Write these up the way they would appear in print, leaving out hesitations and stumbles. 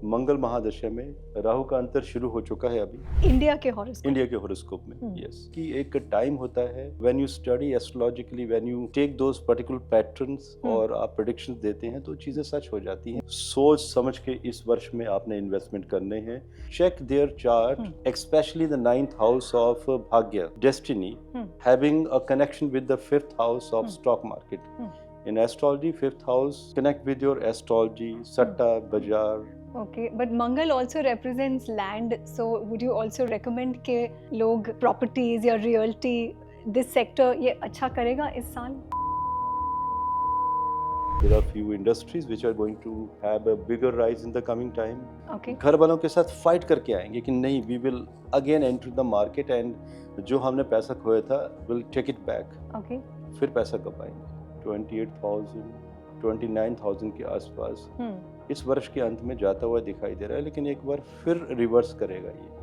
मंगल महादशा में राहु का अंतर शुरू हो चुका है अभी इंडिया के हॉरोस्कोप। इंडिया के हॉरोस्कोप में। यस कि एक टाइम होता है when you study astrologically, when you take those particular patterns और आप प्रेडिक्शंस देते हैं तो चीजें सच हो जाती हैं। सोच समझ के इस वर्ष में आपने इन्वेस्टमेंट करने हैं। Check their chart, especially the 9th house of भाग्य, destiny, having a connection with the 5th house of stock market. In astrology, 5th house connect with your astrology, satta, bazaar. Okay, but Mangal also represents land, so would you also recommend के लोग properties या realty this sector ये अच्छा करेगा इस साल? There are few industries which are going to have a bigger rise in the coming time. Okay. घर वालों के साथ फाइट करके आएंगे कि नहीं, we will again enter the market and जो हमने पैसा खोया था we'll take it back. Okay. फिर पैसा कब आएंगे? 28,000, 29,000 के आसपास इस वर्ष के अंत में जाता हुआ दिखाई दे रहा है, लेकिन एक बार फिर रिवर्स करेगा ये।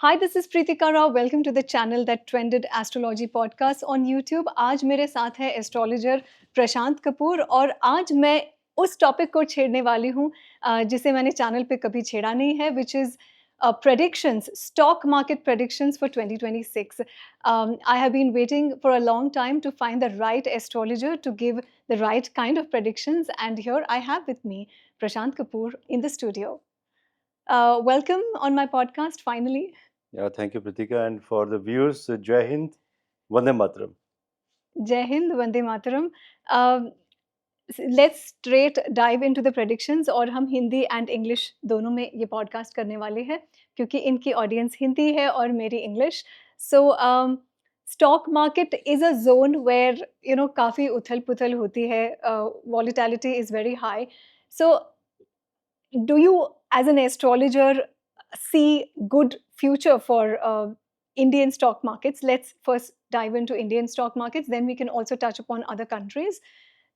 Hi, this is Preetika Rao. Welcome to the channel that trended astrology podcast on YouTube. आज मेरे साथ है एस्ट्रोलॉजर प्रशांत कपूर और आज मैं उस टॉपिक को छेड़ने वाली हूँ जिसे मैंने चैनल पे कभी छेड़ा नहीं है, which is predictions, stock market predictions for 2026. I have been waiting for a long time to find the right astrologer to give the right kind of predictions, and here I have with me Prashant Kapoor in the studio. Welcome on my podcast finally. Yeah, thank you, Pritika, and for the viewers, Jai Hind, Vande Mataram. Jai Hind, Vande Mataram. Let's straight dive into the predictions और हम Hindi and English दोनों में ये podcast करने वाले हैं क्योंकि इनकी ऑडियंस हिंदी है और मेरी English. So stock market is a zone where you know काफ़ी उथल पुथल होती है, volatility is very high. So do you as an astrologer see good future for Indian stock markets? Let's first dive into Indian stock markets, then we can also touch upon other countries.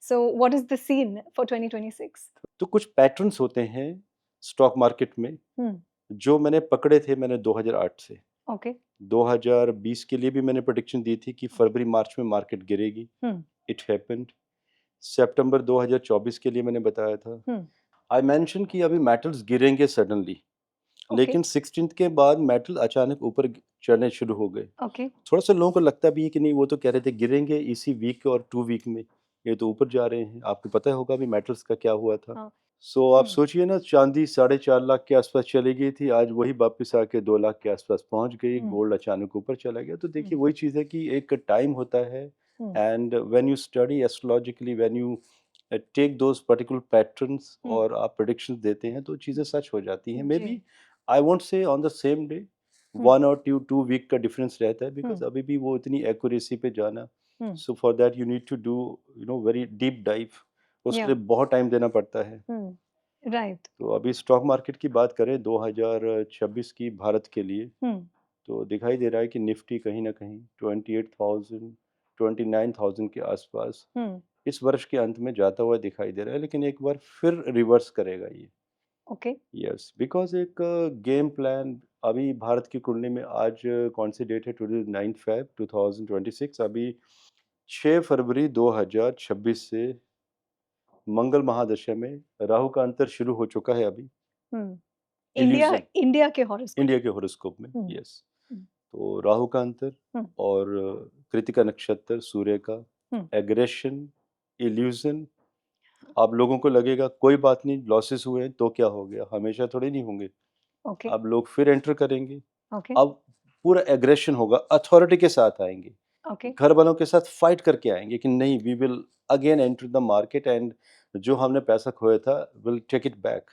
So what is the scene for 2026? तो कुछ patterns होते हैं stock market में जो मैंने पकड़े थे, मैंने 2008 से Okay. 2020 के लिए भी मैंने प्रेडिक्शन दी थी कि फरवरी मार्च में मार्केट गिरेगी. It happened. सितंबर 2024 के लिए मैंने बताया था. आई मेंशन कि अभी मेटल्स गिरेंगे सडनली, लेकिन 16th के बाद मेटल अचानक ऊपर चढ़ने शुरू हो गए. थोड़ा सा लोगों को लगता भी है कि नहीं, वो तो कह रहे थे गिरेंगे इसी वीक और 2 वीक में, ये तो ऊपर जा रहे हैं. आपको पता होगा अभी मेटल्स का क्या हुआ था. सो आप सोचिए ना, चांदी 4.5 लाख के आसपास चली गई थी, आज वही वापस आके 2 लाख के आसपास पहुंच गई. गोल्ड अचानक ऊपर चला गया. तो देखिए वही चीज़ है कि एक टाइम होता है and when you study astrologically, when you take those particular patterns और आप प्रेडिक्शंस देते हैं तो चीज़ें सच हो जाती हैं. Maybe I won't say on the same day, 1 और 2 वीक का डिफरेंस रहता है, बिकॉज अभी भी वो इतनी एक्यूरेसी पे जाना. So for that you need to do very deep dive. उसके लिए बहुत टाइम देना पड़ता है. राइट. तो अभी स्टॉक मार्केट की बात करें 2026 की भारत के लिए, तो दिखाई दे रहा है कि निफ्टी कहीं ना कहीं 28,000, 29,000 के आसपास इस वर्ष के अंत में जाता हुआ दिखाई दे रहा है, लेकिन एक बार फिर रिवर्स करेगा ये. ओके. यस, बिकॉज एक गेम प्लान अभी भारत की कुंडली में, आज कौन सी डेट है, टुडे 9 फेब 2026. अभी 6 फरवरी 2026 से मंगल महादशा में राहु का अंतर शुरू हो चुका है अभी. इंडिया के हॉरोस्कोप. इंडिया के हॉरोस्कोप में. यस. तो राहु का अंतर और कृतिका नक्षत्र, सूर्य का एग्रेशन, इल्यूजन. आप लोगों को लगेगा कोई बात नहीं, लॉसेस हुए तो क्या हो गया, हमेशा थोड़े नहीं होंगे. अब लोग फिर एंटर करेंगे. अब पूरा एग्रेशन होगा, अथॉरिटी के साथ आएंगे. घर वालों के साथ फाइट करके आएंगे कि नहीं, we will again enter the market and जो हमने पैसा खोया था विल टेक इट बैक.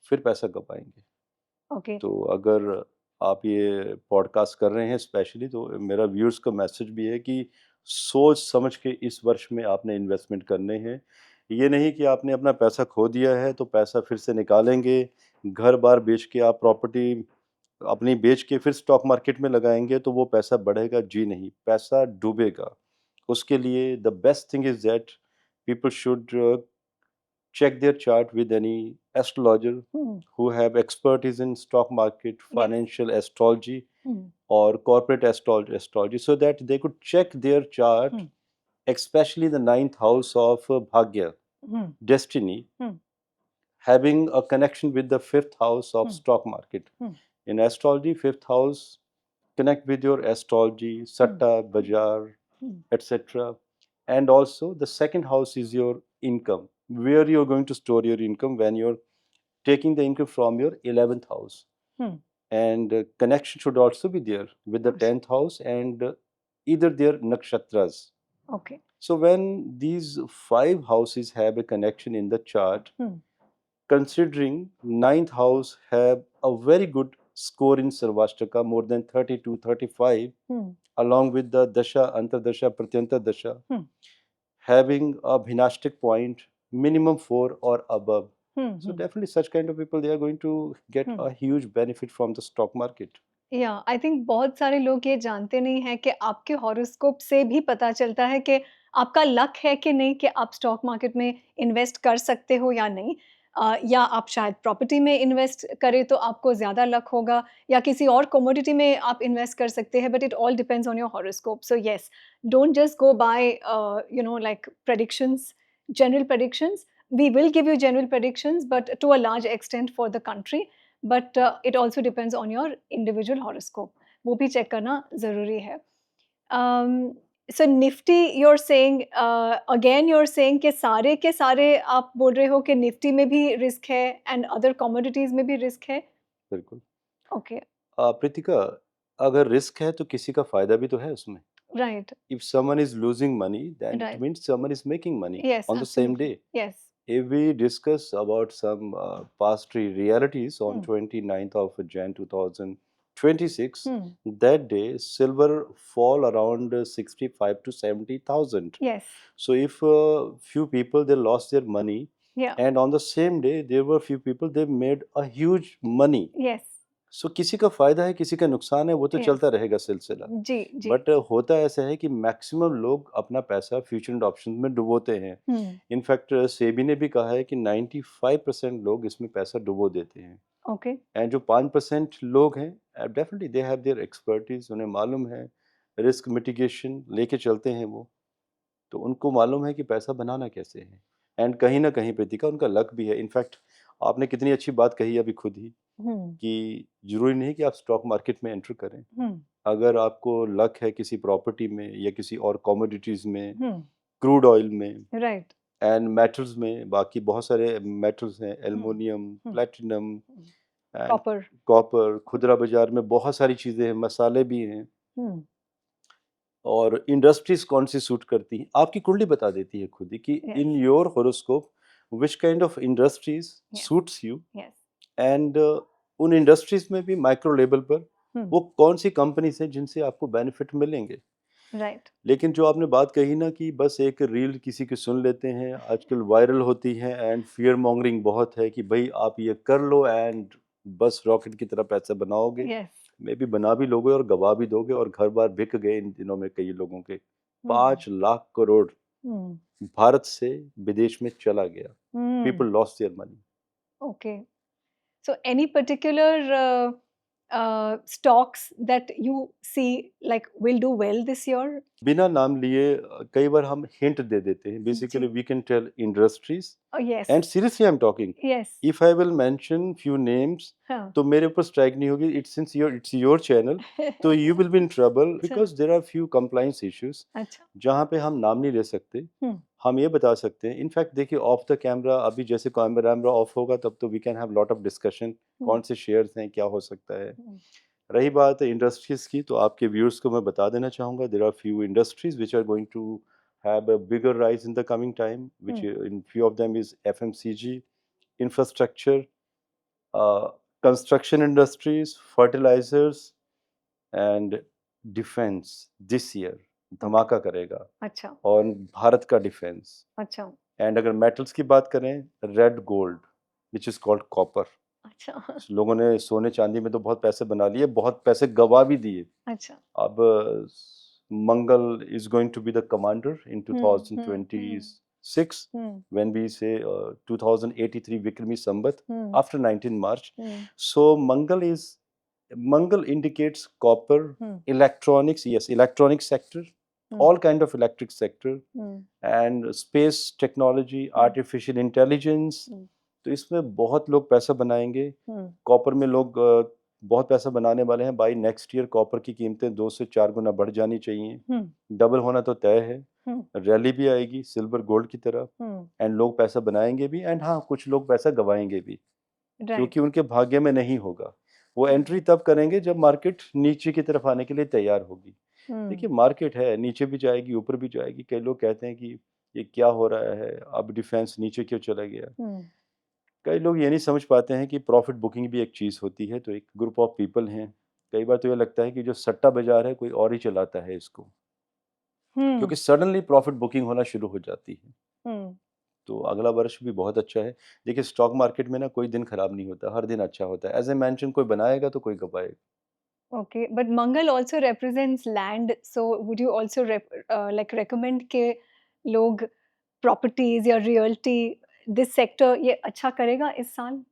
फिर पैसा कब आएंगे. तो अगर आप ये पॉडकास्ट कर रहे हैं स्पेशली, तो मेरा व्यूअर्स का मैसेज भी है कि सोच समझ के इस वर्ष में आपने इन्वेस्टमेंट करने हैं. ये नहीं कि आपने अपना पैसा खो दिया है तो पैसा फिर से निकालेंगे, घर बार बेच के आप प्रॉपर्टी अपनी बेच के फिर स्टॉक मार्केट में लगाएंगे तो वो पैसा बढ़ेगा. जी नहीं, पैसा डूबेगा. उसके लिए the best thing is that people should check their chart with any astrologer who have expertise in stock market, Yes. financial astrology, or corporate astrology, so that they could check their chart, especially the ninth house of Bhagya, destiny, having a connection with the fifth house of stock market. In astrology, fifth house connect with your astrology, satta, bazaar, etc. And also the second house is your income, where you're going to store your income when you're taking the income from your 11th house. And connection should also be there with the 10th house and either their nakshatras. Okay. So when these 5 houses have a connection in the chart, considering ninth house have a very good score in Sarvashtaka, more than 32, 35, along with the Dasha, Antardasha, Pratyanta Dasha, having a Bhinashtik point, minimum 4 or above. So definitely such kind of people, they are going to get a huge benefit from the stock market. या I think बहुत सारे लोग ये जानते नहीं हैं कि आपके हॉरोस्कोप से भी पता चलता है कि आपका लक है कि नहीं कि आप स्टॉक मार्केट में इन्वेस्ट कर सकते हो या नहीं, या आप शायद प्रॉपर्टी में इन्वेस्ट करें तो आपको ज़्यादा लक होगा, या किसी और कमोडिटी में आप इन्वेस्ट कर सकते हैं, but it all depends on your horoscope. So yes, don't just go by like predictions, general predictions. We will give you general predictions, but to a large extent for the country. But it also depends on your individual horoscope. वो भी check करना ज़रूरी है. So Nifty, you're saying again, you're saying कि सारे के सारे आप बोल रहे हो कि Nifty में भी risk है and other commodities में भी risk है. बिल्कुल. Okay. प्रीतिका, अगर रिस्क है तो किसी का फायदा भी तो है उसमें. Right. If someone is losing money, then Right. it means someone is making money Yes, on the same absolutely. day. Yes. If we discuss about some past realities on 29th of Jan 2026, that day silver fall around 65 to 70,000. Yes. So if few people they lost their money, Yeah. and on the same day there were few people they made a huge money. Yes. सो किसी का फायदा है, किसी का नुकसान है, वो तो Yes. चलता रहेगा सिलसिला. जी जी. बट होता ऐसा है कि मैक्सिमम लोग अपना पैसा फ्यूचर एंड ऑप्शन में डुबोते हैं. इनफैक्ट सेबी ने भी कहा है कि 95% लोग इसमें पैसा डुबो देते हैं. ओके. एंड जो 5% लोग हैं, definitely they have their expertise, उन्हें मालूम है, रिस्क मिटिगेशन लेके चलते हैं वो, तो उनको मालूम है कि पैसा बनाना कैसे है. एंड कहीं ना कहीं प्रीतिका उनका लक भी है. इनफैक्ट आपने कितनी अच्छी बात कही अभी खुद ही कि जरूरी नहीं कि आप स्टॉक मार्केट में एंटर करें. अगर आपको लक है किसी प्रॉपर्टी में या किसी और कमोडिटीज में, क्रूड ऑयल में, राइट, एंड मेटल्स में, बाकी बहुत सारे मेटल्स हैं, एल्युमिनियम, प्लेटिनम, कॉपर, खुदरा बाजार में बहुत सारी चीजें हैं, मसाले भी हैं, और इंडस्ट्रीज कौन सी सूट करती हैं, आपकी कुंडली बता देती है खुद ही कि in your horoscope which kind of industries suits you. And उन इंडस्ट्रीज में भी माइक्रो लेवल पर वो कौन सी कंपनीज हैं जिनसे आपको बेनिफिट मिलेंगे. राइट. लेकिन जो आपने बात कही ना कि बस एक रील किसी की सुन लेते हैं, आजकल वायरल होती है, एंड फियर मॉन्गरिंग बहुत है कि भाई आप ये कर लो एंड बस रॉकेट की तरह पैसा बनाओगे. मे भी बना भी लोगे और गवा भी दोगे, और घर बार बिक गए इन दिनों में कई लोगों के. 5 लाख करोड़ भारत से विदेश में चला गया. People lost their money. Okay. So any particular stocks that you see like will do well this year? बिना नाम लिए कई बार हम हिंट दे देते हैं. Basically we can tell industries. Yes. And seriously I am talking. Yes. If I will mention few names, तो मेरे ऊपर स्ट्राइक नहीं होगी. इट्स योर चैनल, तो you will be in trouble because there are few compliance issues. अच्छा. जहाँ पे हम नाम नहीं ले सकते. हम ये बता सकते हैं. इनफैक्ट देखिए, ऑफ द कैमरा, अभी जैसे कैमरा ऑफ होगा तब तो we can have lot of discussion, कौन से शेयर्स हैं, क्या हो सकता है. रही बात इंडस्ट्रीज की, तो आपके व्यूअर्स को मैं बता देना चाहूँगा, there are few industries which are going to have a bigger rise in the coming time, which in few of them is FMCG, infrastructure, construction industries, fertilisers and defence. This year धमाका करेगा. अच्छा. और भारत का defence. अच्छा. And अगर metals की बात करें, red gold which is called copper. अच्छा. लोगों ने सोने चांदी में तो बहुत पैसे बना लिए, बहुत पैसे गवा भी दिए. अच्छा. अब Mangal is going to be the commander in 2020 6 Hmm. when we say 2083 Vikrami Sambat Hmm. after 19 March. Hmm. So Mangal indicates copper, Hmm. electronics, yes, electronic sector, Hmm. all kind of electric sector, Hmm. and space technology, artificial intelligence. Hmm. तो इसमें बहुत लोग पैसा बनाएंगे. Hmm. Copper में लोग बहुत पैसा बनाने वाले हैं. बाई नेक्स्ट ईयर कॉपर की कीमतें 2 से 4 गुना बढ़ जानी चाहिए. Hmm. डबल होना तो तय है. Hmm. रैली भी आएगी सिल्वर गोल्ड की तरह, Hmm. एंड लोग पैसा बनाएंगे भी, एंड हाँ कुछ लोग पैसा गवाएंगे भी, Right. क्योंकि उनके भाग्य में नहीं होगा. वो Hmm. एंट्री तब करेंगे जब मार्केट नीचे की तरफ आने के लिए तैयार होगी. Hmm. देखिए मार्केट है, नीचे भी जाएगी ऊपर भी जाएगी. कई लोग कहते हैं कि ये क्या हो रहा है, अब डिफेंस नीचे क्यों चला गया. Hmm. कई लोग ये नहीं समझ पाते हैं कि प्रॉफिट बुकिंग भी एक चीज़ होती है. तो एक ग्रुप ऑफ पीपल हैं, कई बार तो ये लगता है कि जो सट्टा बाजार है कोई और ही चलाता है इसको, Hmm. क्योंकि सडनली प्रॉफिट बुकिंग होना शुरू हो जाती है. Hmm. तो अगला वर्ष भी बहुत अच्छा है. देखिए स्टॉक मार्केट में ना कोई दिन खराब नहीं होता, हर दिन अच्छा होता है. एज ए मेंशन, कोई बनाएगा तो कोई गवाएगा. Okay, but Mangal also represents land, so would you also like recommend के लोग properties या realty this sector ये अच्छा करेगा इस साल?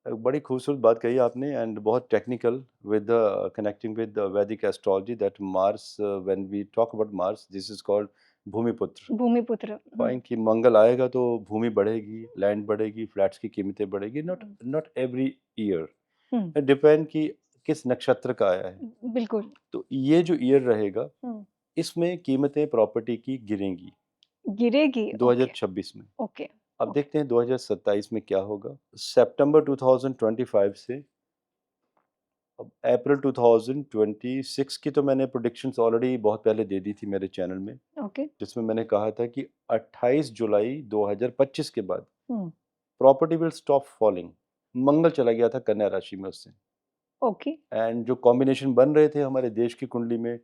बड़ी खूबसूरत बात कही आपने, एंड बहुत technical with connecting with Vedic astrology, that Mars, when we talk about Mars, this is called Bhumiputra. Bhumiputra. Fine कि मंगल आएगा तो भूमि बढ़ेगी, लैंड बढ़ेगी, फ्लैट्स की कीमतें बढ़ेगी. Not not every year, hmm. Depend कि किस नक्षत्र का आया है. बिल्कुल. तो ये जो ईयर रहेगा हम्म. इसमें कीमतें प्रॉपर्टी की गिरेंगी गिरेगी. ओके. 2026 में. ओके. अब ओके. देखते हैं 2027 में क्या होगा. सितंबर 2025 से अब अप्रैल 2026 की तो मैंने प्रोडिक्शंस ऑलरेडी बहुत पहले दे दी थी मेरे चैनल में, ओके. जिसमें मैंने कहा था कि 28 जुलाई 2025 के बाद hmm. Property will stop falling. Mangal चला गया था कन्या राशि में उससे, ओके. एंड जो कॉम्बिनेशन बन रहे थे हमारे देश की कुंडली में,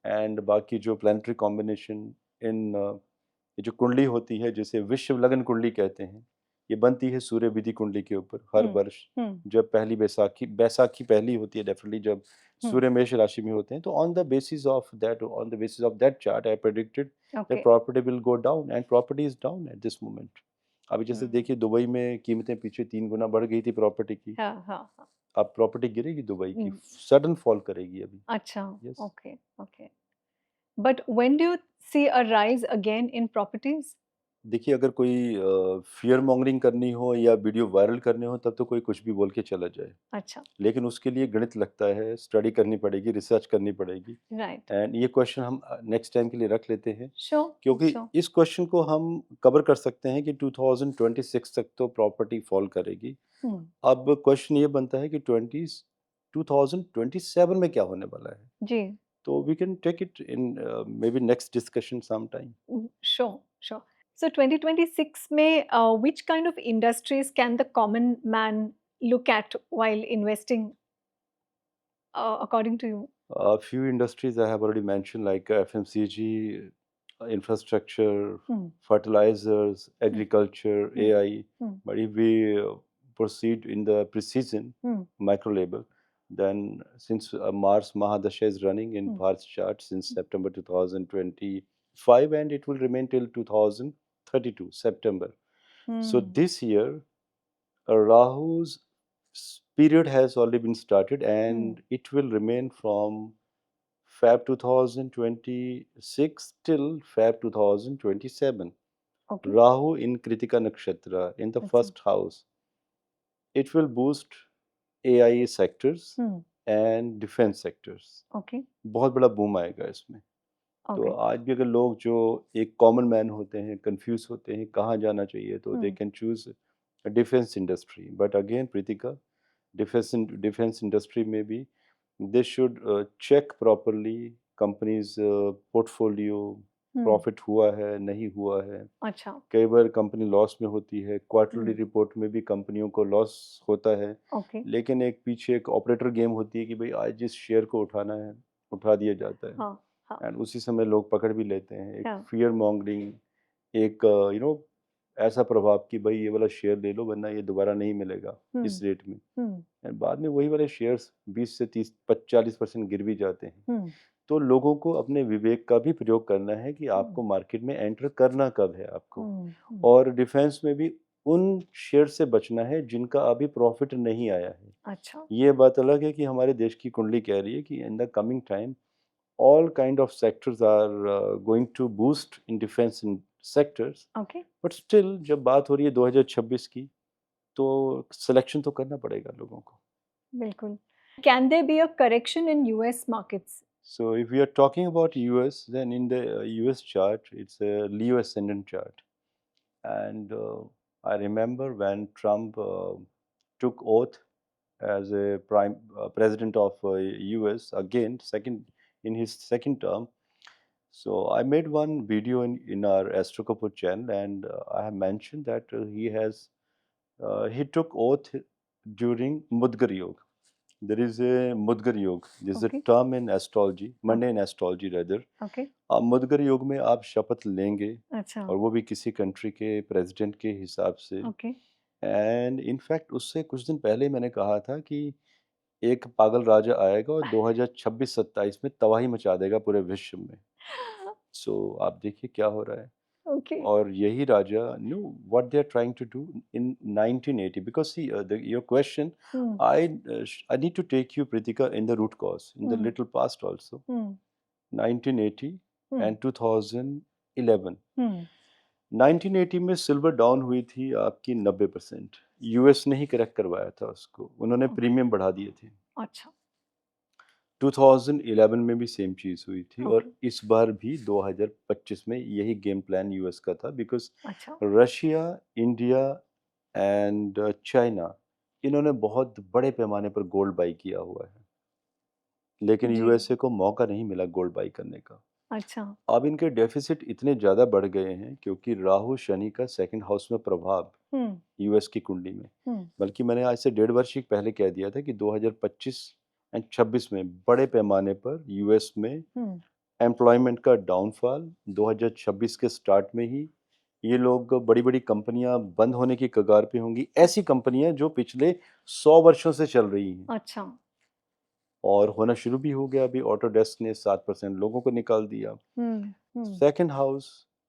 एंड बाकी जो प्लानिटरी कॉम्बिनेशन इन ये जो कुंडली होती है जिसे विश्व लगन कुंडली कहते हैं, ये बनती है सूर्य विधि कुंडली के ऊपर हर वर्ष. जब पहली बैसाखी बैसाखी पहली होती है डेफिनेटली जब सूर्य मेष राशि में होते हैं. तो on the basis of that chart I predicted okay. That property will go down, and property is down at this moment. अभी जैसे देखिए दुबई में कीमतें पीछे 3 गुना बढ़ गई थी प्रॉपर्टी की. हाँ हाँ हाँ. अब प्रॉपर्टी गिरेगी दुबई की, हम्म. सडन फॉल करेगी अभी. अच्छा. Yes. Okay. Okay. But when do you see a rise again in properties? देखिए अगर कोई फियर मॉन्गरिंग करनी हो या वीडियो वायरल करने हो तब तो कोई कुछ भी बोल के चला जाए, अच्छा. लेकिन उसके लिए गणित लगता है, स्टडी करनी पड़ेगी, रिसर्च करनी पड़ेगी. Right. एंड ये क्वेश्चन हम नेक्स्ट टाइम के लिए रख लेते हैं, Sure. क्योंकि Sure. इस क्वेश्चन को हम कवर कर सकते हैं कि 2026 तक तो प्रॉपर्टी फॉल करेगी. हम्म. अब क्वेश्चन ये बनता है कि 2027 में क्या होने वाला है. जी. तो we can take it in maybe next discussion some time. Sure. Sure. So 2026 में which kind of industries can the common man look at while investing according to you? A few industries I have already mentioned, like FMCG, infrastructure, fertilizers, agriculture, AI. But if we proceed in the precision micro label, then since Mars Mahadasha is running in Bharat's chart since September 2025, and it will remain till 2032 September. So this year, Rahu's period has already been started, and it will remain from Feb 2026 till Feb 2027. Okay. Rahu in Kritika Nakshatra in the first house. It will boost AI sectors and defense sectors. Okay. बहुत बड़ा boom आएगा इसमें. तो आज भी अगर लोग जो एक कॉमन मैन होते हैं, कंफ्यूज होते हैं कहाँ जाना चाहिए, तो they can choose defence industry. But again Preetika, defence industry में भी they should check properly companies portfolio, profit हुआ है नहीं हुआ है. अच्छा. कई बार कंपनी लॉस में होती है, क्वार्टरली रिपोर्ट में भी कंपनियों को लॉस होता है. ओके. लेकिन एक पीछे एक ऑपरेटर गेम होती है कि भाई आज जिस शेयर को उठाना है उठा दिया जाता है. हाँ. हाँ. एंड उसी समय लोग पकड़ भी लेते हैं. एक हाँ. फियर मॉन्गरिंग, एक ऐसा प्रभाव कि भाई ये वाला शेयर ले लो वरना ये दोबारा नहीं मिलेगा इस रेट में, और बाद में वही वाले शेयर्स 20 से 30-40% गिर भी जाते हैं। तो लोगों को अपने विवेक का भी प्रयोग करना है कि आपको मार्केट में एंटर करना कब है आपको, और डिफेंस में भी उन शेयर से बचना है जिनका अभी प्रॉफिट नहीं आया है। अच्छा। ये बात अलग है कि हमारे देश की कुंडली कह रही है कि इन the coming time all kind of sectors are going to boost in defense in sectors, okay. but still जब बात हो रही है 2026 की, तो सिलेक्शन तो करना पड़ेगा लोगों को। बिल्कुल। Can there be a correction in US markets? So if we are talking about US, then in the US chart, it's a Leo ascendant chart, and I remember when Trump took oath as a prime president of US again, second in his second term. So I made one video in our Astro Kapoor channel, and I have mentioned that he took oath during Mudgar Yoga. There is a Mudgar Yoga. This is a Okay. term in astrology, Mundane astrology rather. Okay. मुदगर योग में आप शपथ लेंगे, अच्छा। और वो भी किसी कंट्री के प्रेसिडेंट के हिसाब से। ओके। एंड इनफैक्ट उससे कुछ दिन पहले मैंने कहा था कि एक पागल राजा आएगा और 2026-27 में तबाही मचा देगा पूरे विश्व में। सो आप देखिए क्या हो रहा है। ओके। और यही राजा new what they are trying to do in 1980, because see your question, I need to take you, Pritika, in the root cause, in the little past also. 1980 and 2011. 1980 में सिल्वर डाउन हुई थी आपकी 90%। US ने ही correct करवाया था उसको, उन्होंने premium बढ़ा दिए थे। अच्छा। 2011 में भी सेम चीज हुई थी, और ओके। इस बार भी 2025 में यही गेम प्लान यूएस का था, बिकॉज अच्छा। रशिया, इंडिया एंड चाइना, इन्होंने बहुत बड़े पैमाने पर गोल्ड बाई किया हुआ है, लेकिन जी। यूएसए को मौका नहीं मिला गोल्ड बाई करने का। अच्छा। अब इनके डेफिसिट इतने ज़्यादा बढ़ गए हैं क्योंकि राहु शनि का सेकंड हाउस में प्रभाव यूएस की कुंडली में। बल्कि मैंने आज से 1.5 वर्ष पहले कह दिया था कि 2025 एंड 26 में बड़े पैमाने पर यूएस में एम्प्लॉयमेंट का डाउनफॉल, 2026 के स्टार्ट में ही ये लोग बड़ी बड़ी कंपनियां बंद होने की कगार पे होंगी, ऐसी कंपनियां जो पिछले 100 वर्षों से चल रही हैं। अच्छा। और होना शुरू भी हो गया। अभी ऑटोडेस्क ने 7% लोगों को निकाल दिया। सेकंड हाउस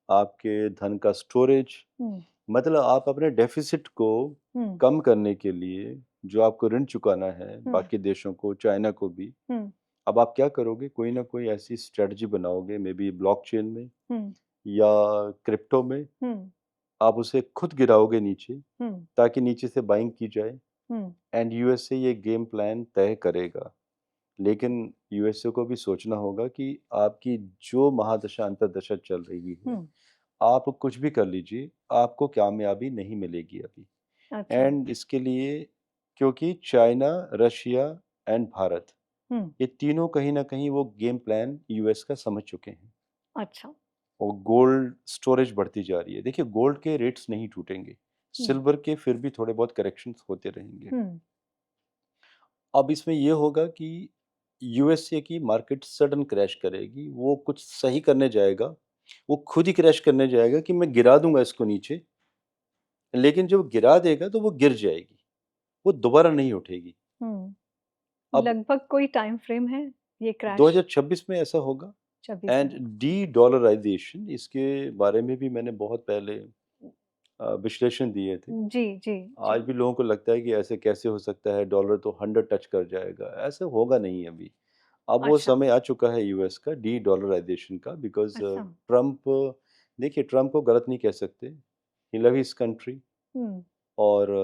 आपके धन का स्टोरेज, मतलब आप अपने डेफिसिट को कम करने के लिए जो आपको ऋण चुकाना है बाकी देशों को, चाइना को भी, अब आप क्या करोगे, कोई ना कोई ऐसी स्ट्रेटजी बनाओगे, मे बी ब्लॉकचेन में या क्रिप्टो में, आप उसे खुद गिराओगे नीचे ताकि नीचे से बाइंग की जाए, एंड यूएसए ये गेम प्लान तय करेगा। लेकिन यूएसए को भी सोचना होगा कि आपकी जो महादशा अंतर्दशा चल रही है, आप कुछ भी कर लीजिए, आपको कामयाबी नहीं मिलेगी अभी। अच्छा। एंड इसके लिए, क्योंकि चाइना, रशिया एंड भारत, ये तीनों कहीं ना कहीं वो गेम प्लान यूएस का समझ चुके हैं। अच्छा। और गोल्ड स्टोरेज बढ़ती जा रही है। देखिए, गोल्ड के रेट्स नहीं टूटेंगे, सिल्वर के फिर भी थोड़े बहुत करेक्शंस होते रहेंगे। अब इसमें ये होगा कि यूएसए की मार्केट सडन क्रैश करेगी, वो कुछ सही करने जाएगा, वो खुद ही क्रैश करने जाएगा कि मैं गिरा दूंगा इसको नीचे, लेकिन जब गिरा देगा तो वो गिर जाएगी, वो दोबारा नहीं उठेगी। अब लगभग कोई टाइम फ्रेम है ये क्रैश? 2026 में ऐसा होगा। 26 एंड में। डी डॉलराइजेशन, इसके बारे में भी मैंने बहुत पहले विश्लेषण दिए थे। जी जी आज जी। भी लोगों को लगता है कि ऐसे कैसे हो सकता है, डॉलर तो 100 टच कर जाएगा, ऐसे होगा नहीं अभी। अब वो अच्छा। समय आ चुका है यूएस का डी डॉलराइजेशन का, बिकॉज अच्छा। ट्रम्प, देखिए ट्रम्प को गलत नहीं कह सकते, ही लव हिज कंट्री, और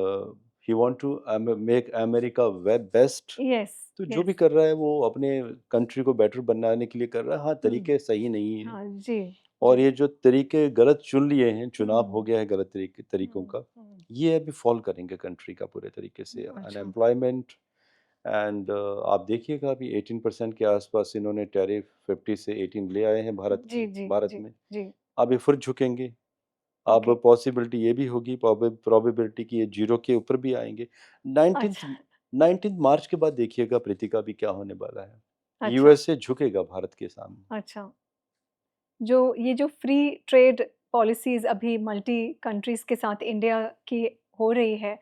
he want to make America वेब बेस्ट। यस। तो जो भी कर रहा है वो अपने कंट्री को बेटर बनाने के लिए कर रहा है। हाँ, तरीके सही नहीं है, हाँ जी। और ये जो तरीके गलत चुन लिए हैं, चुनाव हो गया है गलत तरीकों का, ये अभी फॉल करेंगे कंट्री का पूरे तरीके से। अच्छा। अनएम्प्लॉयमेंट, एंड आप देखिएगा अभी 18% के आसपास इन्होंने टैरिफ 50 से 18 ले आए हैं जी जी भारत जी में। जी। अब ये फिर झुकेंगे। अब ओके। पॉसिबिलिटी ये भी होगी, प्रोबेबिलिटी कि ये जीरो के ऊपर भी आएंगे। 19th अच्छा। 19 मार्च के बाद देखिएगा प्रीतिका भी क्या होने वाला है। अच्छा। यूएसए झुकेगा भारत के सामने। अच्छा। जो ये जो फ्री ट्रेड पॉलिसीज अभी मल्टी कंट्रीज के साथ इंडिया की हो रही है,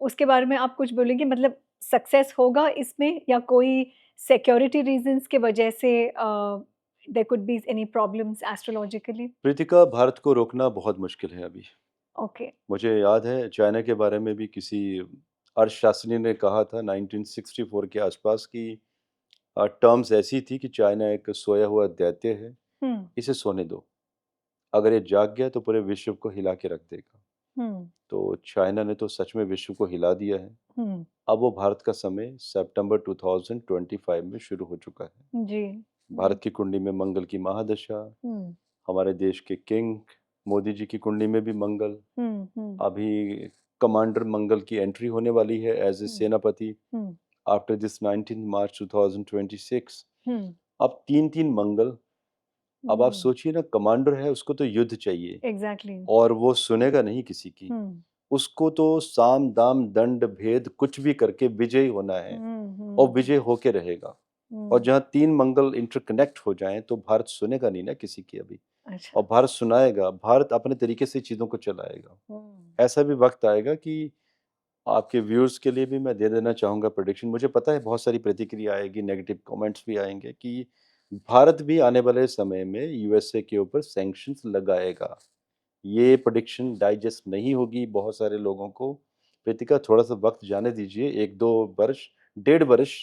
उसके बारे में आप कुछ बोलेंगे? मतलब सक्सेस होगा इसमें, या कोई सिक्योरिटी रीजंस के वजह से there could be any problems astrologically? Preetika, Bharat को रोकना बहुत मुश्किल है अभी। ओके। मुझे याद है चाइना के बारे में भी किसी अर्थशास्त्री ने कहा था 1964 के आसपास की टर्म्स ऐसी थी कि चाइना एक सोया हुआ दैत्य है, हम्म। इसे सोने दो। अगर ये जाग गया तो पूरे विश्व को हिला के रख देगा। हम्म। तो चाइना ने तो सच में विश्व को हिला दिया है। हम्म। अब वो भारत का समय सितंबर 2025 में शुरू हो चुका है। जी। भारत की कुंडली में मंगल की महादशा, हम्म। हमारे देश के किंग मोदी जी की कुंडली में भी मंगल, हम्म। अभी कमांडर मंगल की एंट्री होने वाली है एज ए हम्म। सेनापति हम्म। आफ्टर दिस 19 मार्च 2026। हम्म। अब तीन तीन मंगल। अब आप हम्म। सोचिए ना, कमांडर है, उसको तो युद्ध चाहिए एग्जैक्टली। और वो सुनेगा नहीं किसी की। हम्म। उसको तो साम दाम दंड भेद कुछ भी करके विजयी होना है और विजय होके रहेगा। और जहाँ तीन मंगल इंटरकनेक्ट हो जाएं तो भारत सुनेगा नहीं ना किसी की अभी। अच्छा। और भारत सुनाएगा, भारत अपने तरीके से चीजों को चलाएगा। ऐसा भी वक्त आएगा कि आपके व्यूअर्स के लिए भी मैं दे देना चाहूंगा प्रेडिक्शन। मुझे पता है बहुत सारी प्रतिक्रिया आएगी, नेगेटिव कमेंट्स भी आएंगे कि भारत भी आने वाले समय में यूएसए के ऊपर सैंक्शंस लगाएगा। ये प्रेडिक्शन डाइजेस्ट नहीं होगी बहुत सारे लोगों को। प्रीतिका, थोड़ा सा वक्त जाने दीजिए, एक दो वर्ष, 1.5 वर्ष।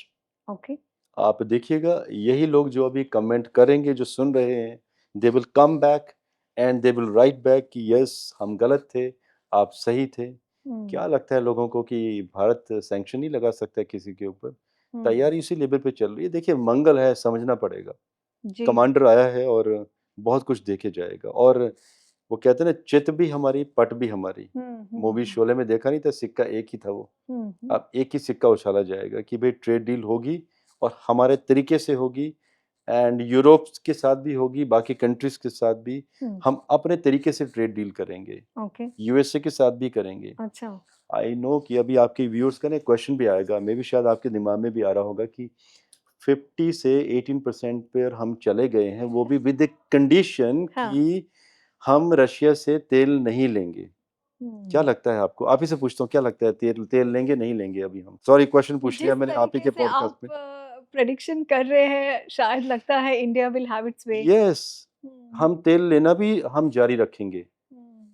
ओके। आप देखिएगा, यही लोग जो अभी कमेंट करेंगे, जो सुन रहे हैं, they will come back and they will write back कि यस, हम गलत थे, आप सही थे। क्या लगता है लोगों को कि भारत सैंक्शन नहीं लगा सकता है किसी के ऊपर? तैयारी इसी लेवल पे चल रही है। देखिए, मंगल है, समझना पड़ेगा। जी। कमांडर आया है और बहुत कुछ देखे जाएगा। और वो कहते हैं ना, चित भी हमारी, पट भी हमारी। मूवी शोले में देखा नहीं था, सिक्का एक ही था वो। अब एक ही सिक्का उछाला जाएगा कि भाई ट्रेड डील होगी और हमारे तरीके से होगी, एंड यूरोप के साथ भी होगी, बाकी कंट्रीज के साथ भी। हम अपने तरीके से ट्रेड डील करेंगे, ओके। यूएसए के साथ भी करेंगे। अच्छा। आई नो कि अभी आपके व्यूअर्स का ना क्वेश्चन भी आएगा, मे भी शायद आपके दिमाग में भी आ रहा होगा कि 50 से 18% पर हम चले गए हैं, वो भी विद ए कंडीशन हाँ। कि हम रशिया से तेल नहीं लेंगे। क्या लगता है आपको? आप ही से पूछता हूँ, क्या लगता है, तेल तेल लेंगे नहीं लेंगे अभी हम? सॉरी, क्वेश्चन पूछ लिया जिस मैंने आप ही तरीके के से पॉडकास्ट आप में। प्रेडिक्शन कर रहे हैं, शायद लगता है India will have it's way. Yes, हम तेल लेना भी हम जारी रखेंगे।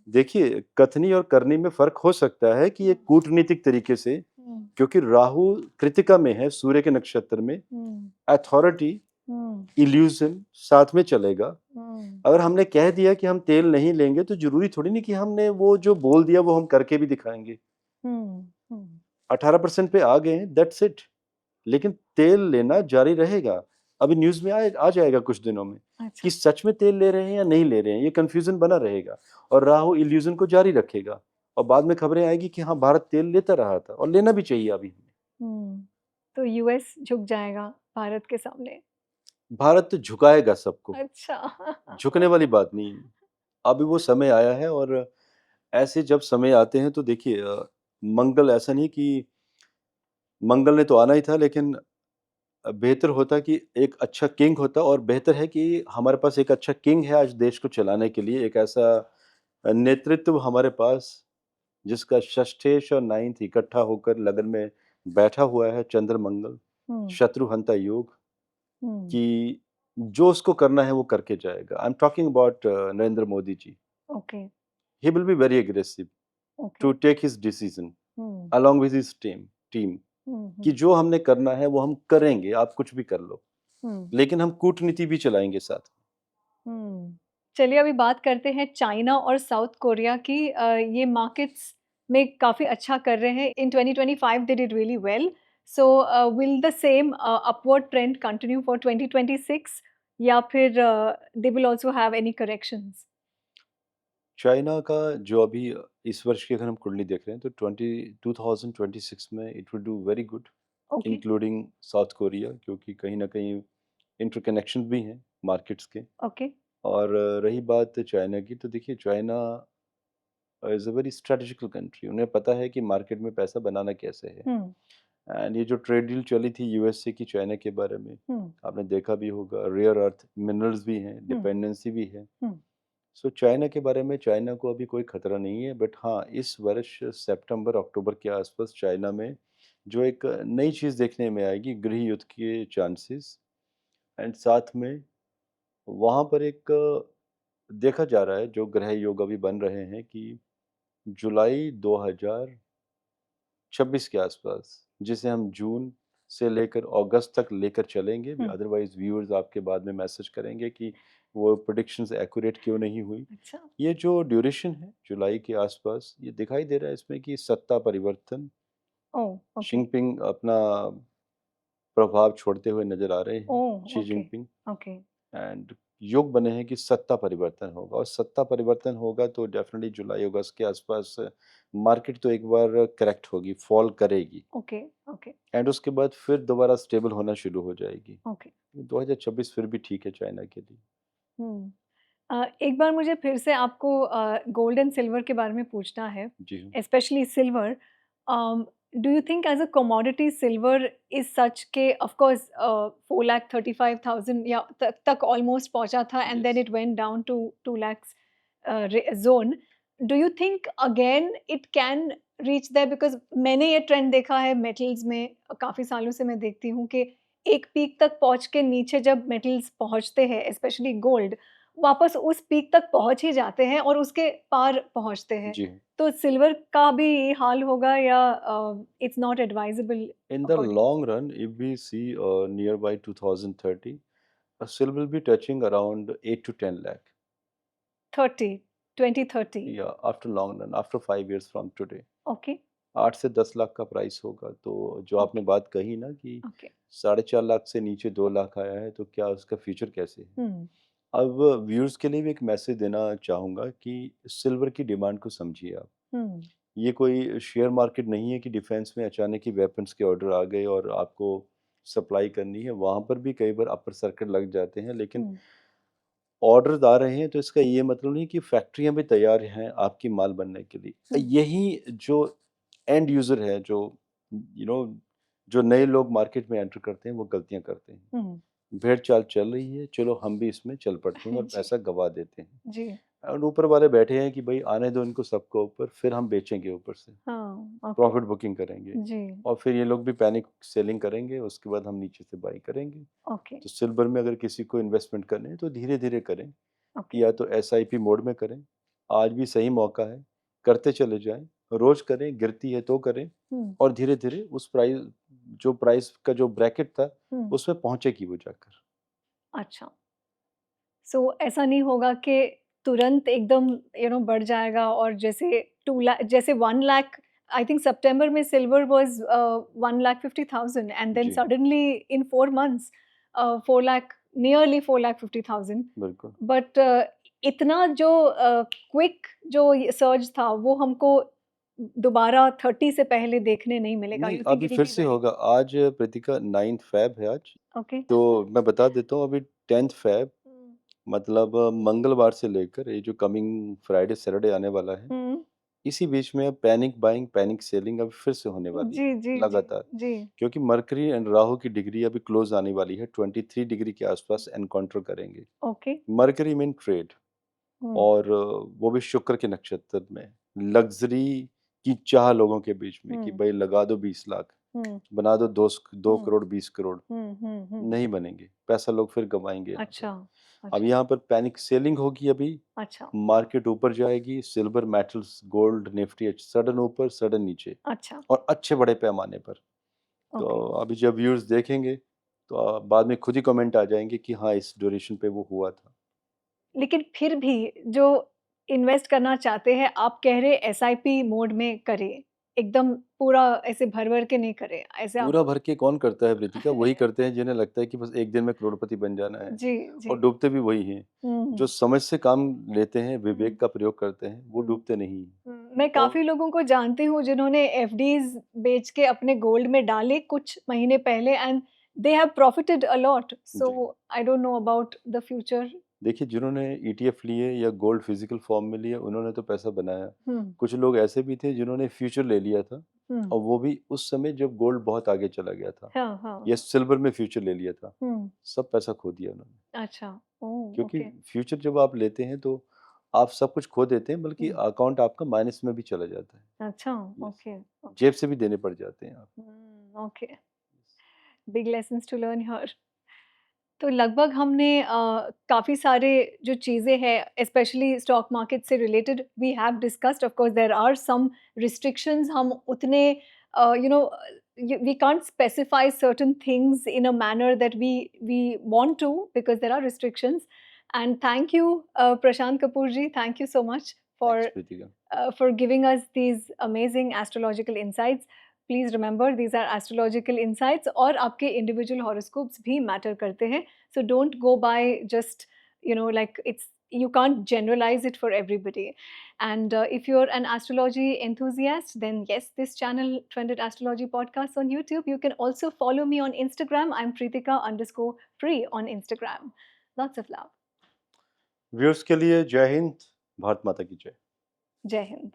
देखिए, कथनी और करनी में फर्क हो सकता है कि ये कूटनीतिक तरीके से, क्योंकि राहु कृतिका में है, सूर्य के नक्षत्र में, अथॉरिटी, इल्यूजन साथ में चलेगा। अगर हमने कह दिया कि हम तेल नहीं लेंगे तो जरूरी थोड़ी नहीं कि हमने वो जो बोल दिया वो हम करके भी दिखाएंगे। 18% पे आ गए हैं, दैट्स इट। लेकिन तेल लेना जारी रहेगा। अभी न्यूज में आ जाएगा कुछ दिनों में। अच्छा। कि सच में तेल ले रहे हैं या नहीं ले रहे हैं, ये कंफ्यूजन बना रहेगा और राहु इल्यूजन को जारी रखेगा। और बाद में खबरें आएगी कि हाँ, भारत तेल लेता रहा था और लेना भी चाहिए अभी। तो यूएस झुक जाएगा भारत के सामने? भारत तो झुकाएगा सबको। अच्छा। झुकने वाली बात नहीं है। अभी वो समय आया है और ऐसे जब समय आते हैं तो देखिए, मंगल ऐसा नहीं कि मंगल ने तो आना ही था, लेकिन बेहतर होता कि एक अच्छा किंग होता। और बेहतर है कि हमारे पास एक अच्छा किंग है आज देश को चलाने के लिए, एक ऐसा नेतृत्व हमारे पास जिसका षष्ठेश और नाइन्थ इकट्ठा होकर लगन में बैठा हुआ है, चंद्र मंगल शत्रुहंता योग, कि जो उसको करना है वो करके जाएगा। I am talking about Narendra Modi ji. Okay. He will be very aggressive okay. To take his decision along with his team कि जो हमने करना है वो हम करेंगे, आप कुछ भी कर लो, लेकिन हम कूटनीति भी चलाएंगे साथ। चलिए अभी बात करते हैं चाइना और साउथ कोरिया की। ये मार्केट्स में काफी अच्छा कर रहे हैं। इन 2025 they did really well. So will the same upward trend continue for 2026, या फिर they will also have any corrections? China का जो अभी इस वर्ष की अगर हम कुंडली देख रहे हैं तो 2026 में it will do very good, okay. Including south Korea, क्योंकि कहीं ना कहीं इंटरकनेक्शन भी हैं मार्केट्स के। ओके। और रही बात चाइना की, तो देखिए, China is a very strategical country. उन्हें पता है कि मार्केट में पैसा बनाना कैसे है। एंड ये जो ट्रेड डील चली थी यूएसए की चाइना के बारे में, आपने देखा भी होगा, रेयर अर्थ मिनरल्स भी हैं, डिपेंडेंसी भी है। सो चाइना के बारे में, चाइना को अभी कोई खतरा नहीं है, बट हाँ, इस वर्ष सितंबर अक्टूबर के आसपास चाइना में जो एक नई चीज़ देखने में आएगी, गृह युद्ध के चांसेस। एंड साथ में वहाँ पर एक देखा जा रहा है, जो ग्रह योग अभी बन रहे हैं कि जुलाई 2026 के आसपास, जिसे हम जून से लेकर अगस्त तक लेकर चलेंगे। हम्म। अदरवाइज व्यूअर्स आपके बाद में मैसेज करेंगे कि वो प्रेडिक्शंस एक्यूरेट क्यों नहीं हुई। अच्छा। ये जो ड्यूरेशन है जुलाई के आसपास, ये दिखाई दे रहा है इसमें कि सत्ता परिवर्तन, ओ। ओके। जिनपिंग अपना प्रभाव छोड़ते हुए नजर आ रहे ओ। हैं, she okay. Jinping. Okay. And योग बने हैं कि सत्ता परिवर्तन होगा, और सत्ता परिवर्तन होगा तो डेफिनेटली जुलाई अगस्त के आसपास मार्केट तो एक बार करेक्ट होगी, फॉल करेगी, ओके। ओके। एंड उसके बाद फिर दोबारा स्टेबल होना शुरू हो जाएगी। ओके। 2026 फिर भी ठीक है चाइना के लिए। हम्म। एक बार मुझे फिर से आपको गोल्ड एंड सिल्वर के बारे में पूछना है, जी हाँ। especially silver. Do you think as a commodity silver is such के of course 4,35,000 या तक almost पहुंचा था and then Yes. it went down to 2 lakhs zone. Do you think again it can reach there? Because मैंने ये trend देखा है metals में, काफ़ी सालों से मैं देखती हूँ कि एक पीक तक पहुंच के नीचे जब मेटल्स पहुंचते हैं, स्पेशली गोल्ड, वापस उस पीक तक पहुंच ही जाते हैं और उसके पार पहुंचते हैं। जी हाँ। तो सिल्वर का भी ये हाल होगा या it's not advisable In the according? long run, if we see nearby 2030, a silver will be touching around 8 to 10 lakh. 30, 2030? Yeah, after long run, after 5 years from today. Okay. 8 से 10 लाख का प्राइस होगा। तो जो आपने ओके। बात कही ना कि ओके। 4.5 लाख से नीचे 2 लाख आया है, तो क्या उसका फ्यूचर कैसे है? हम्म। अब व्यूअर्स के लिए भी एक मैसेज देना चाहूँगा कि सिल्वर की डिमांड को समझिए आप। हम्म। ये कोई शेयर मार्केट नहीं है कि डिफेंस में अचानक ही वेपन्स के ऑर्डर आ गए और आपको सप्लाई करनी है। वहाँ पर भी कई बार अपर सर्किट लग जाते हैं, लेकिन हम्म। ऑर्डर्स आ रहे हैं तो इसका ये मतलब नहीं कि फैक्ट्रियाँ भी तैयार हैं आपकी माल बनने के लिए। हम्म। यही जो एंड यूज़र है, जो यू नो जो नए लोग मार्केट में एंटर करते हैं, वो गलतियाँ करते हैं। हम्म। भेड़-चाल चल रही है, चलो हम भी इसमें चल पड़ते हैं और जी। पैसा गँवा देते हैं। जी। और ऊपर वाले बैठे हैं कि भई आने दो इनको सबको ऊपर, फिर हम बेचेंगे ऊपर से, हाँ। ओके। प्रॉफिट बुकिंग करेंगे, जी। और फिर ये लोग भी पैनिक सेलिंग करेंगे, उसके बाद हम नीचे से बाई करेंगे। ओके। तो सिल्वर में अगर किसी को इन्वेस्टमेंट करनी है तो धीरे-धीरे करें, ओके। या तो एसआईपी मोड में करें। आज भी सही मौका है, करते चले जाएँ, रोज़ करें, गिरती है तो करें, हम्म। और धीरे-धीरे उस प्राइस का जो ब्रैकेट था, हम्म। उसमें पहुँचेगी वो जाकर। अच्छा। सो ऐसा नहीं होगा कि तुरंत एकदम बढ़ जाएगा और जैसे 2 लाख, जैसे 1 लाख, आई थिंक सितंबर में सिल्वर वाज 1,50,000 एंड देन जी, suddenly in 4 months 4 lakh, nearly 4,50,000। बिल्कुल। बट इतना जो क्विक जो सर्ज था वो हमको दोबारा 30 से पहले देखने नहीं मिलेगा। नहीं, यू थिंक अभी इट विल फिर बी से वेरी होगा। आज प्रीतिका 9 फ़ेब है आज, ओके। तो मैं बता देता हूँ अभी 10 फ़ेब, मतलब मंगलवार से लेकर ये जो कमिंग फ्राइडे, सैटरडे आने वाला है, हम्म। इसी बीच में पैनिक बाइंग, पैनिक सेलिंग अभी फिर से होने वाली जी। है, जी। जी। लगातार। जी। क्योंकि मरकरी एंड राहु की डिग्री अभी क्लोज़ आने वाली है, 23 डिग्री के आसपास एनकाउंटर करेंगे। ओके। मरकरी मीन ट्रेड, हम्म। और वो भी शुक्र के नक्षत्र में। लग्ज़री की चाह लोगों के बीच में कि हम्म। भई लगा दो 20 लाख, हम्म। बना दो 2 हम्म। करोड़ 20 करोड़, हम्म। नहीं बनेंगे। पैसा लोग फिर कमाएँगे यहाँ पे। अच्छा। अब अच्छा। यहाँ पर पैनिक सेलिंग होगी अभी, अच्छा। मार्केट ऊपर जाएगी, silver, metals, gold, Nifty sudden ऊपर, सडन नीचे, अच्छा। और अच्छे बड़े पैमाने पर। तो ओके। अभी जब व्यूअर्स देखेंगे तो बाद में खुद ही कमेंट आ जाएँगे कि हाँ, इस ड्यूरेशन पे वो हुआ था। लेकिन फिर भी जो इन्वेस्ट करना चाहते हैं, आप कह रहे एसआईपी मोड में करें, एकदम पूरा ऐसे भर-भर के नहीं करें, ऐसे आप पूरा भर के कौन करता है प्रीतिका? वही करते हैं जिन्हें लगता है कि बस एक दिन में करोड़पति बन जाना है, जी। जी। और डूबते भी वही हैं। जो हुँ। समझ से काम लेते हैं, हुँ। विवेक का प्रयोग करते हैं, वो हुँ। डूबते नहीं हैं। मैं और काफ़ी लोगों को जानती हूँ जिन्होंने एफडीज़ बेच के अपने गोल्ड में डाले कुछ महीने पहले and they have profited a lot. जी। So I don't know about the future. देखिए, जिन्होंने ईटीएफ लिए या गोल्ड फिजिकल फॉर्म में लिए, उन्होंने तो पैसा बनाया। हुँ। कुछ लोग ऐसे भी थे जिन्होंने फ्यूचर ले लिया था, हुँ। और वो भी उस समय जब गोल्ड बहुत आगे चला गया था, हाँ, हाँ। या सिल्वर में फ्यूचर ले लिया था। हुँ। सब पैसा खो दिया उन्होंने। अच्छा। ओह! क्योंकि ओके। फ्यूचर जब आप लेते हैं तो आप सब कुछ खो देते हैं, बल्कि हम्म, अकाउंट आपका माइनस में भी चला जाता है। अच्छा, यस, ओके, जेब से भी देने पड़ जाते हैं आप। Okay, big lessons to learn here. तो लगभग हमने काफ़ी सारे जो चीज़ें हैं स्पेशली स्टॉक मार्केट से related we have discussed. Of course there are some restrictions, हम उतने you know we can't specify certain things in a manner that we want to because there are restrictions. And thank you Prashant Kapoor ji, thank you so much thanks for Preetika. giving us these amazing astrological insights. Please remember these are astrological insights और आपके individual horoscopes भी matter करते हैं. So don't go by just like it's you can't generalize it for everybody. And if you're an astrology enthusiast, then yes, this channel Trended Astrology Podcast on YouTube. You can also follow me on Instagram. I'm Pritika_free on Instagram. Lots of love. Viewers के लिए जय हिंद, भारत माता की जय। Jai Hind.